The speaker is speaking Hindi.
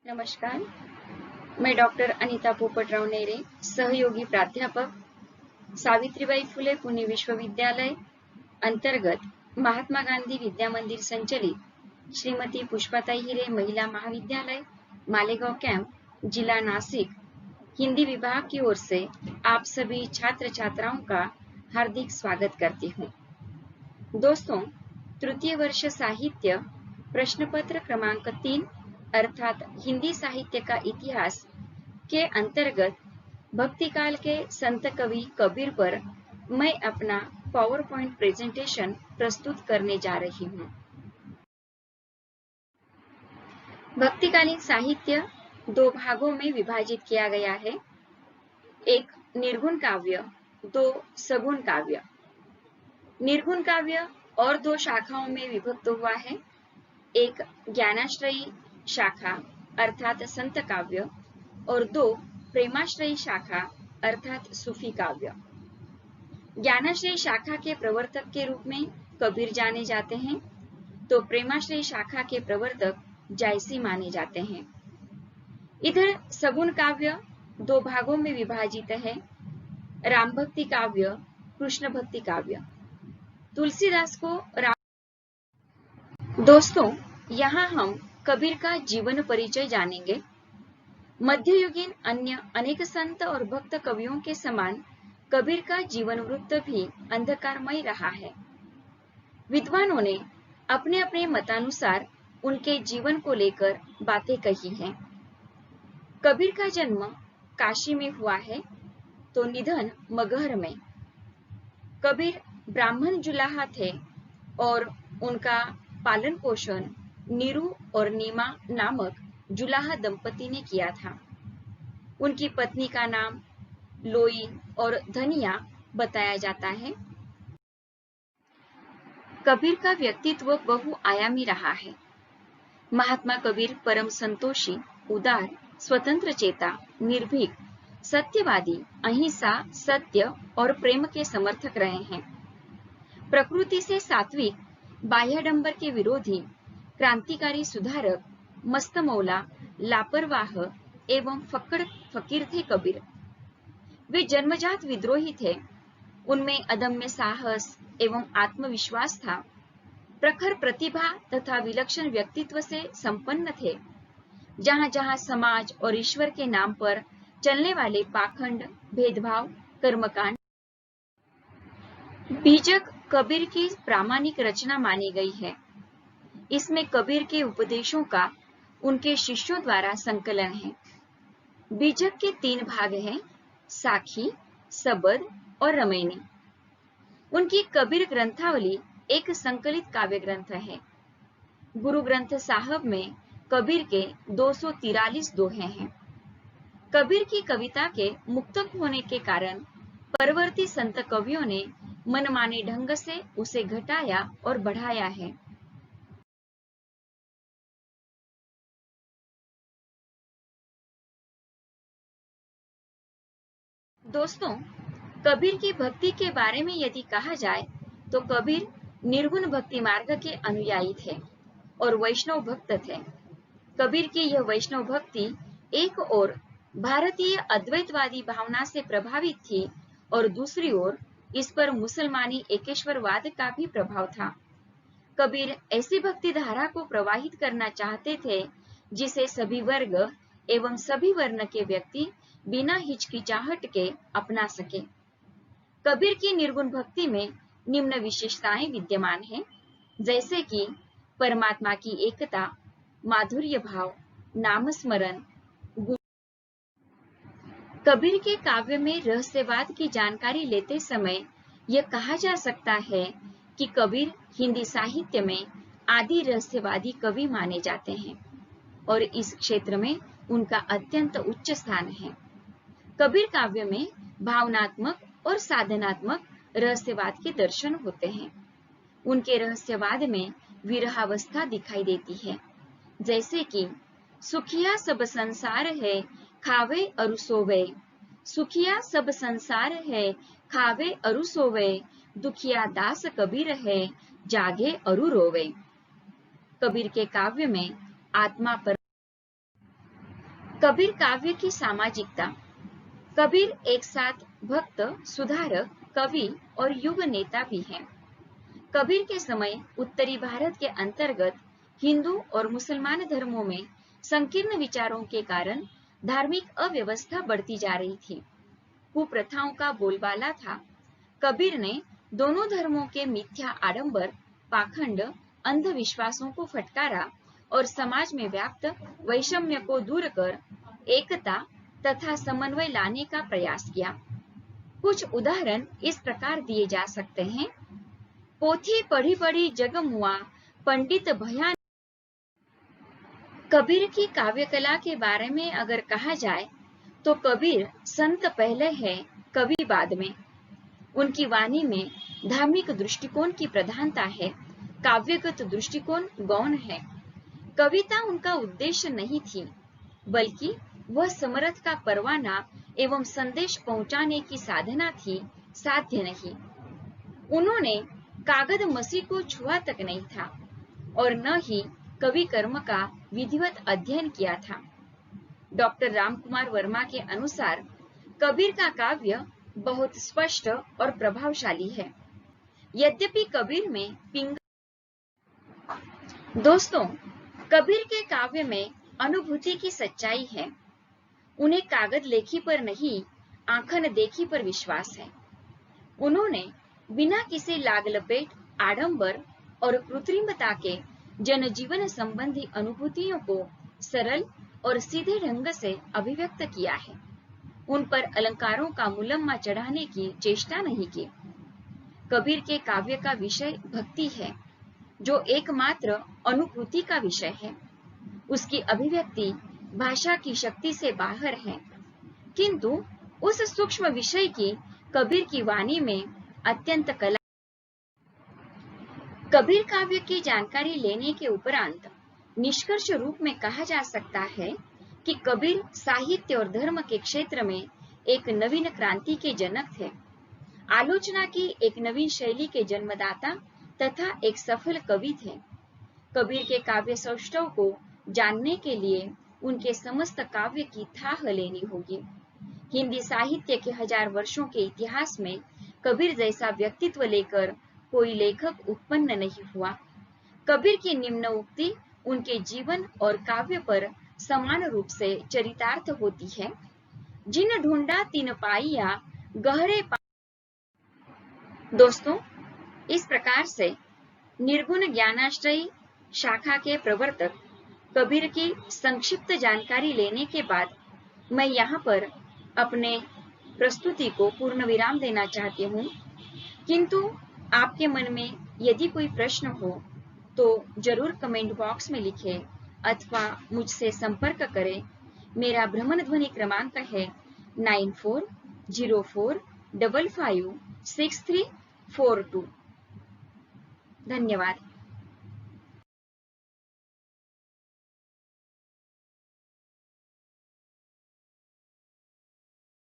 नमस्कार, मैं डॉक्टर अनीता पोपटराव नेरे, सहयोगी प्राध्यापक, सावित्रीबाई फुले पुणे विश्वविद्यालय अंतर्गत महात्मा गांधी विद्या मंदिर संचलित श्रीमती पुष्पाताई हिरे महिला महाविद्यालय मालेगांव कैंप, जिला नासिक, हिंदी विभाग की ओर से आप सभी छात्र छात्राओं का हार्दिक स्वागत करती हूँ। दोस्तों, तृतीय वर्ष साहित्य प्रश्न पत्र क्रमांक 3 अर्थात हिंदी साहित्य का इतिहास के अंतर्गत भक्तिकाल के संत कवि कबीर पर मैं अपना पावर पॉइंट प्रेजेंटेशन प्रस्तुत करने जा रही हूँ। भक्तिकालीन साहित्य दो भागों में विभाजित किया गया है, एक निर्गुण काव्य, दो सगुण काव्य। निर्गुण काव्य और दो शाखाओं में विभक्त हुआ है, एक ज्ञानाश्रयी शाखा अर्थात संत काव्य और दो प्रेमाश्रयी शाखा अर्थात सूफी काव्य। ज्ञानाश्रयी शाखा के प्रवर्तक के रूप में कबीर जाने जाते हैं, तो प्रेमाश्रयी शाखा के प्रवर्तक जायसी माने जाते हैं। इधर सगुण काव्य दो भागों में विभाजित है, राम भक्ति काव्य, कृष्ण भक्ति काव्य। तुलसीदास को दोस्तों, यहाँ हम कबीर का जीवन परिचय जानेंगे। मध्ययुगीन अन्य अनेक संत और भक्त कवियों के समान कबीर का जीवन वृत्त भी अंधकारमय रहा है। विद्वानों ने अपने अपने मतानुसार उनके जीवन को लेकर बातें कही हैं। कबीर का जन्म काशी में हुआ है, तो निधन मगहर में। कबीर ब्राह्मण जुलाहा थे और उनका पालन पोषण नीरू और नीमा नामक जुलाहा दंपति ने किया था। उनकी पत्नी का नाम लोई और धनिया बताया जाता है। कबीर का व्यक्तित्व बहुआयामी रहा है। महात्मा कबीर परम संतोषी, उदार, स्वतंत्र चेता, निर्भीक, सत्यवादी, अहिंसा, सत्य और प्रेम के समर्थक रहे हैं। प्रकृति से सात्विक, बाह्याडंबर के विरोधी, क्रांतिकारी सुधारक, मस्तमौला, लापरवाह एवं फक्कड़ फकीर थे कबीर। वे जन्मजात विद्रोही थे। उनमें अदम्य साहस एवं आत्मविश्वास था। प्रखर प्रतिभा तथा विलक्षण व्यक्तित्व से संपन्न थे। जहां जहां समाज और ईश्वर के नाम पर चलने वाले पाखंड, भेदभाव, कर्मकांड, बीजक कबीर की प्रामाणिक रचना मानी गई है। इसमें कबीर के उपदेशों का उनके शिष्यों द्वारा संकलन है। बीजक के 3 भाग हैं, साखी, सबद और रमैनी। उनकी कबीर ग्रंथावली एक संकलित काव्य ग्रंथ है। गुरु ग्रंथ साहब में कबीर के 243 दोहे हैं। कबीर की कविता के मुक्तक होने के कारण परवर्ती संत कवियों ने मनमाने ढंग से उसे घटाया और बढ़ाया है। दोस्तों, कबीर की भक्ति के बारे में यदि कहा जाए तो कबीर निर्गुण भक्ति मार्ग के अनुयायी थे और वैष्णव भक्त थे। कबीर की यह वैष्णव भक्ति एक ओर भारतीय अद्वैतवादी भावना से प्रभावित थी और दूसरी ओर इस पर मुसलमानी एकेश्वरवाद का भी प्रभाव था। कबीर ऐसी भक्ति धारा को प्रवाहित करना चाहते थे जिसे सभी वर्ग एवं सभी वर्ण के व्यक्ति बिना हिचकिचाहट के अपना सके। कबीर की निर्गुण भक्ति में निम्न विशेषताएं विद्यमान हैं, जैसे कि परमात्मा की एकता, माधुर्य भाव, नाम स्मरण। कबीर के काव्य में रहस्यवाद की जानकारी लेते समय यह कहा जा सकता है कि कबीर हिंदी साहित्य में आदि रहस्यवादी कवि माने जाते हैं और इस क्षेत्र में उनका अत्यंत उच्च स्थान है। कबीर काव्य में भावनात्मक और साधनात्मक रहस्यवाद के दर्शन होते हैं। उनके रहस्यवाद में विरहावस्था दिखाई देती है, जैसे कि सुखिया सब संसार है खावे अरु सोवे, सुखिया सब संसार है खावे अरु सोवे, दुखिया दास कबीर है जागे अरु रोवे। कबीर के काव्य में आत्मा पर कबीर काव्य की सामाजिकता। कबीर एक साथ भक्त, सुधारक, कवि और युग नेता भी हैं। कबीर के समय उत्तरी भारत के अंतर्गत हिंदू और मुसलमान धर्मों में संकीर्ण विचारों के कारण धार्मिक अव्यवस्था बढ़ती जा रही थी। कुप्रथाओं का बोलबाला था। कबीर ने दोनों धर्मों के मिथ्या आडंबर, पाखंड, अंधविश्वासों को फटकारा और समाज में व्याप्त वैषम्य को दूर कर एकता तथा समन्वय लाने का प्रयास किया। कुछ उदाहरण इस प्रकार दिए जा सकते हैं। पोथी पढ़ी पढ़ी जग मुआ, पंडित भया। कबीर की काव्य कला के बारे में अगर कहा जाए तो कबीर संत पहले है, कवि बाद में। उनकी वाणी में धार्मिक दृष्टिकोण की प्रधानता है, काव्यगत दृष्टिकोण गौण है। कविता उनका उद्देश्य नहीं थी, बल्कि वह समर्थ का परवाना एवं संदेश पहुंचाने की साधना थी, साध्य नहीं। उन्होंने कागज मसी को छुआ तक नहीं था और न ही कवि कर्म का विधिवत अध्ययन किया था। डॉक्टर रामकुमार वर्मा के अनुसार कबीर का काव्य बहुत स्पष्ट और प्रभावशाली है। यद्यपि कबीर में पिंग। दोस्तों, कबीर के काव्य में अनुभूति की सच्चाई है। उन्हें कागज लेखी पर नहीं, आंखन देखी पर विश्वास है। उन्होंने बिना किसी लाग लपेट, आडंबर और कृत्रिमता के जनजीवन संबंधी अनुभूतियों को सरल और सीधे ढंग से अभिव्यक्त किया है। उन पर अलंकारों का मुलम्मा चढ़ाने की चेष्टा नहीं की। कबीर के काव्य का विषय भक्ति है, जो एकमात्र अनुभूति का विषय है। उसकी अभिव्यक्ति भाषा की शक्ति से बाहर है, किंतु उस सूक्ष्म विषय की कबीर की वाणी में अत्यंत कला। कबीर काव्य की जानकारी लेने के उपरांत निष्कर्ष रूप में कहा जा सकता है कि कबीर साहित्य और धर्म के क्षेत्र में एक नवीन क्रांति के जनक थे, आलोचना की एक नवीन शैली के जन्मदाता तथा एक सफल कवि थे। कबीर के काव्य सौष्ठव को जानने के लिए उनके समस्त काव्य की थाह लेनी होगी। हिंदी साहित्य के 1000 वर्षों के इतिहास में कबीर जैसा व्यक्तित्व लेकर कोई लेखक उत्पन्न नहीं हुआ। कबीर की निम्न उक्ति उनके जीवन और काव्य पर समान रूप से चरितार्थ होती है। जिन ढूंढा तिन पाइया, गहरे पा। दोस्तों, इस प्रकार से निर्गुण ज्ञानाश्रयी शाखा के प्रवर्तक कबीर की संक्षिप्त जानकारी लेने के बाद मैं यहाँ पर अपने प्रस्तुति को पूर्ण विराम देना चाहती हूँ। किंतु आपके मन में यदि कोई प्रश्न हो तो जरूर कमेंट बॉक्स में लिखें अथवा मुझसे संपर्क करें। मेरा भ्रमण ध्वनि क्रमांक है 9404556342। धन्यवाद।